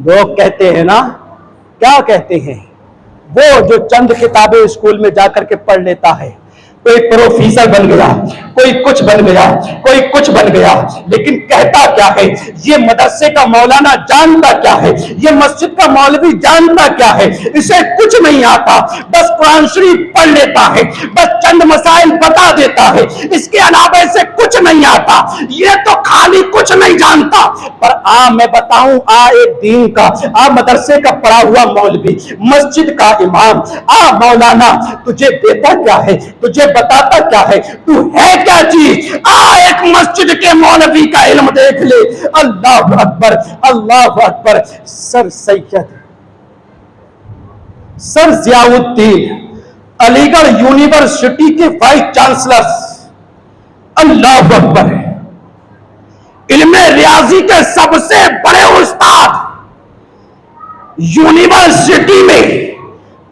لوگ کہتے ہیں نا، کیا کہتے ہیں، وہ جو چند کتابیں اسکول میں جا کر کے پڑھ لیتا ہے، کوئی پروفیسر بن گیا، کوئی کچھ بن گیا، کوئی کچھ بن گیا، لیکن کہتا کیا ہے؟ یہ مدرسے کا مولانا جانتا کیا ہے؟ یہ مسجد کا مولوی جانتا کیا ہے؟ اسے کچھ نہیں آتا، بس قرآن شریف پڑھ لیتا ہے، بس چند مسائل بتا دیتا ہے، اس کے علاوہ سے کچھ نہیں آتا، یہ تو خالی کچھ نہیں جانتا۔ پر میں بتاؤں، ایک دین کا، مدرسے کا پڑھا ہوا مولوی، مسجد کا امام، مولانا، تجھے دیتا کیا ہے؟ تجھے بتاتا کیا ہے؟ تو ہے کیا چیز؟ ایک مسجد کے مولوی کا علم دیکھ لے۔ اللہ اکبر، اللہ اکبر۔ سر ضیاء الدین علی گڑھ یونیورسٹی کے وائس چانسلر، اللہ اکبر، علم ریاضی کے سب سے بڑے استاد، یونیورسٹی میں،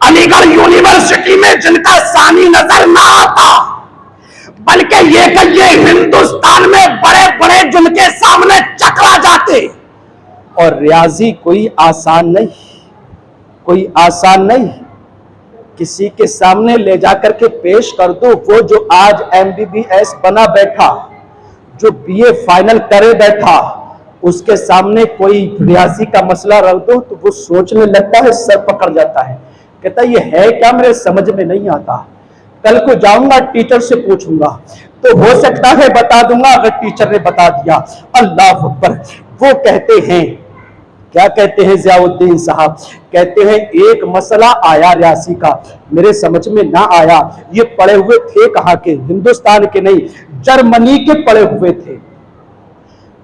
علی گڑھ یونیورسٹی میں جن کا ثانی نظر نہ آتا، بلکہ یہ کہ یہ ہندوستان میں بڑے بڑے جن کے سامنے چکرا جاتے۔ اور ریاضی کوئی آسان نہیں، کوئی آسان نہیں، کسی کے سامنے لے جا کر کے پیش کر دو، وہ جو آج MBBS بنا بیٹھا، جو BA فائنل کرے بیٹھا، اس کے سامنے کوئی ریاضی کا مسئلہ رکھ دو تو وہ سوچنے لگتا ہے، سر پکڑ جاتا ہے، کہتا ہے یہ ہے کیا، میرے سمجھ میں نہیں آتا، کل کو جاؤں گا ٹیچر سے پوچھوں گا تو ہو سکتا ہے بتا دوں گا اگر ٹیچر نے بتا دیا۔ اللہ اکبر۔ وہ کہتے ہیں، کیا کہتے ہیں ضیاء الدین صاحب؟ کہتے ہیں ایک مسئلہ آیا ریاضی کا، میرے سمجھ میں نہ آیا، یہ پڑھے ہوئے تھے کہاں کے؟ ہندوستان کے نہیں، جرمنی کے پڑھے ہوئے تھے،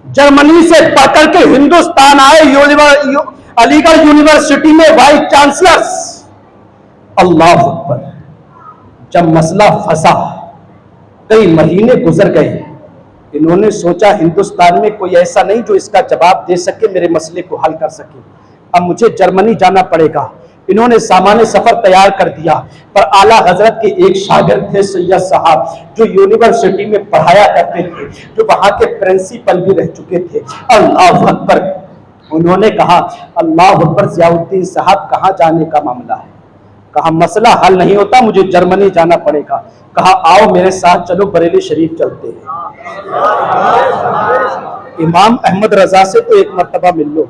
جرمنی سے پڑھ کر کے ہندوستان آئے، علی گڑھ یونیورسٹی میں وائس چانسلر۔ اللہ اکبر۔ جب مسئلہ پھنسا، کئی مہینے گزر گئے، انہوں نے سوچا ہندوستان میں کوئی ایسا نہیں جو اس کا جواب دے سکے، میرے مسئلے کو حل کر سکے، اب مجھے جرمنی جانا پڑے گا۔ انہوں نے سامان سفر تیار کر دیا، پر اعلیٰ حضرت کے ایک شاگرد تھے سید صاحب، جو یونیورسٹی میں پڑھایا کرتے تھے، جو وہاں کے پرنسپل بھی رہ چکے تھے۔ اللہ اکبر۔ انہوں نے کہا، اللہ اکبر ضیاء الدین صاحب کہاں جانے کا معاملہ ہے؟ کہا مسئلہ حل نہیں ہوتا، مجھے جرمنی جانا پڑے گا۔ کہا آؤ میرے ساتھ چلو، بریلی شریف چلتے ہیں، امام احمد رضا سے تو ایک مرتبہ مل لو۔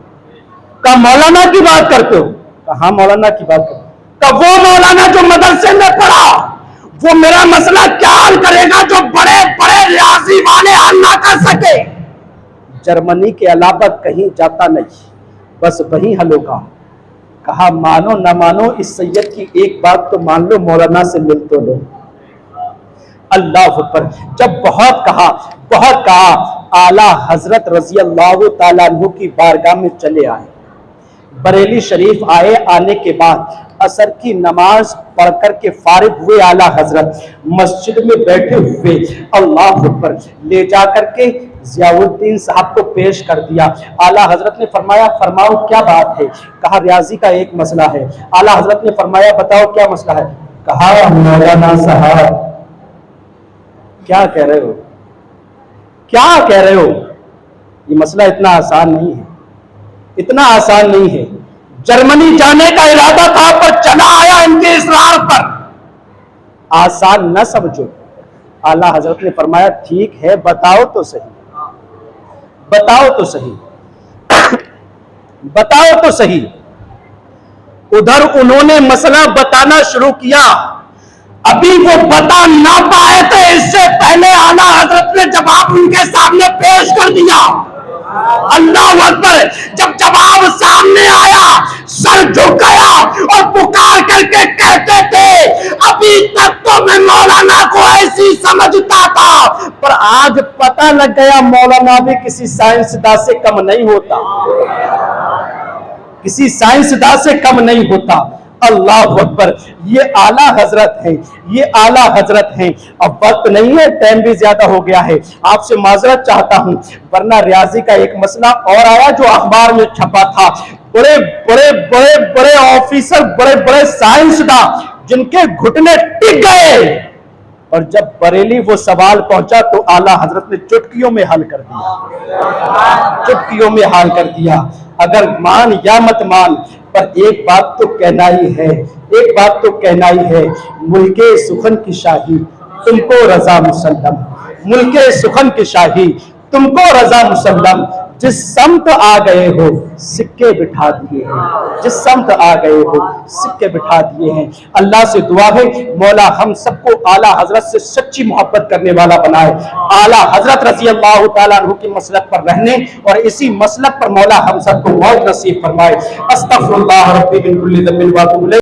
کہا مولانا کی بات کرتے ہو؟ کہا مولانا کی بات کرتے ہو؟ کہا وہ مولانا جو مدرسے میں پڑھا، وہ میرا مسئلہ کیا حل کرے گا جو بڑے بڑے ریاضی والے حل نہ کر سکے؟ جرمنی کے علاوہ کہیں جاتا نہیں، بس وہیں حل ہوگا۔ کہا مانو نہ مانو، اس سید کی ایک بات تو مان لو، مولانا سے مل تو لو۔ اللہ اکبر۔ جب بہت کہا، اعلیٰ حضرت رضی اللہ تعالیٰ عنہ کی بارگاہ میں چلے آئے، بریلی شریف آئے۔ آنے کے بعد عصر کی نماز پڑھ کر کے فارغ ہوئے، اعلیٰ حضرت مسجد میں بیٹھے ہوئے، اللہ اکبر، لے جا کر کے ضیاء الدین صاحب کو پیش کر دیا۔ اعلیٰ حضرت نے فرمایا فرماؤ کیا بات ہے؟ کہا ریاضی کا ایک مسئلہ ہے۔ اعلیٰ حضرت نے فرمایا بتاؤ کیا مسئلہ ہے؟ کہا مولانا صاحب کیا کہہ رہے ہو، کیا کہہ رہے ہو؟ یہ مسئلہ اتنا آسان نہیں ہے، اتنا آسان نہیں ہے۔ جرمنی جانے کا ارادہ تھا پر چلا آیا ان کے اصرار پر، آسان نہ سمجھو۔ اعلیٰ حضرت نے فرمایا ٹھیک ہے، بتاؤ تو صحیح، بتاؤ تو صحیح، بتاؤ تو صحیح۔ ادھر انہوں نے مسئلہ بتانا شروع کیا، ابھی وہ بتا نہ پائے تھے، اس سے پہلے اعلیٰ حضرت نے جواب ان کے سامنے پیش کر دیا۔ اللہ اکبر۔ جب جواب سامنے آیا، سر جھک گیا اور پکار کر کے کہتے تھے ابھی تک تو میں مولانا کو ایسی سمجھتا تھا، پر آج پتہ لگ گیا مولانا بھی کسی سائنسداں سے کم نہیں ہوتا، کسی سائنسداں سے کم نہیں ہوتا۔ اللہ اکبر۔ یہ اعلیٰ حضرت ہیں، یہ اعلیٰ حضرت ہیں۔ اب وقت نہیں ہے، ٹائم بھی زیادہ ہو گیا ہے، آپ سے معذرت چاہتا ہوں، ورنہ ریاضی کا ایک مسئلہ اور آیا جو اخبار میں چھپا تھا، بڑے بڑے بڑے بڑے آفیسر، بڑے بڑے سائنسداں جن کے گھٹنے ٹک گئے، اور جب بریلی وہ سوال پہنچا تو اعلیٰ حضرت نے چٹکیوں میں حل کر دیا، چٹکیوں میں حل کر دیا۔ اگر مان یا مت مان، پر ایک بات تو کہنا ہی ہے، ایک بات تو کہنا ہی ہے، ملک سخن کی شاہی تم کو رضا مسلم، ملک سخن کی شاہی تم کو رضا مسلم، جس سمت آ گئے ہو سکے بٹھا دیے ہیں، جس سمت آ گئے ہو سکے بٹھا دیے ہیں۔ اللہ سے دعا ہے مولا ہم سب کو اعلیٰ حضرت سے سچی محبت کرنے والا بنائے، اعلیٰ حضرت رضی اللہ تعالیٰ عنہ کی مسلک پر رہنے اور اسی مسلک پر مولا ہم سب کو موت نصیب فرمائے۔ استغفر اللہ ربی من کل ذنب واتوب الیہ۔